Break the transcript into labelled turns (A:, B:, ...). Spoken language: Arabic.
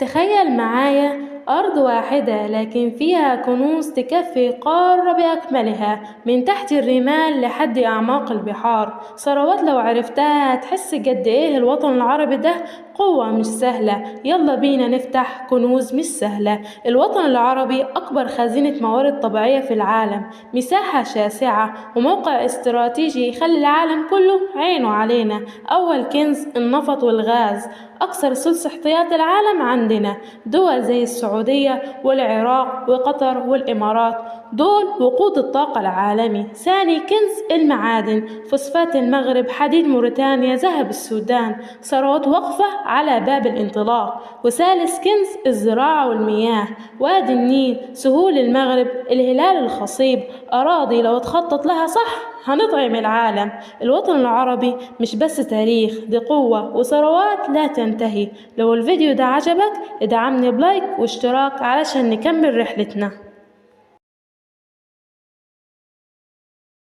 A: تخيل معايا أرض واحدة لكن فيها كنوز تكفي قارة بأكملها، من تحت الرمال لحد أعماق البحار. ثروات لو عرفتها هتحس قد إيه الوطن العربي ده قوة مش سهلة. يلا بينا نفتح كنوز مش سهلة. الوطن العربي أكبر خزينة موارد طبيعية في العالم، مساحة شاسعة وموقع استراتيجي يخلي العالم كله عينه علينا. أول كنز النفط والغاز، أكثر ثلث احتياط العالم عندنا. دول زي السعودية والعراق وقطر والإمارات دول وقود الطاقة العالمي. ثاني كنز المعادن، فوسفات المغرب، حديد موريتانيا، ذهب السودان، ثروات واقفة على باب الانطلاق. وثالث كنز الزراعة والمياه، وادي النيل، سهول المغرب، الهلال الخصيب، أراضي لو تخطط لها صح هنطعم العالم. الوطن العربي مش بس تاريخ، دي قوة وثروات لا تنتهي. لو الفيديو ده عجبك ادعمني بلايك واشتراك علشان نكمل رحلتنا.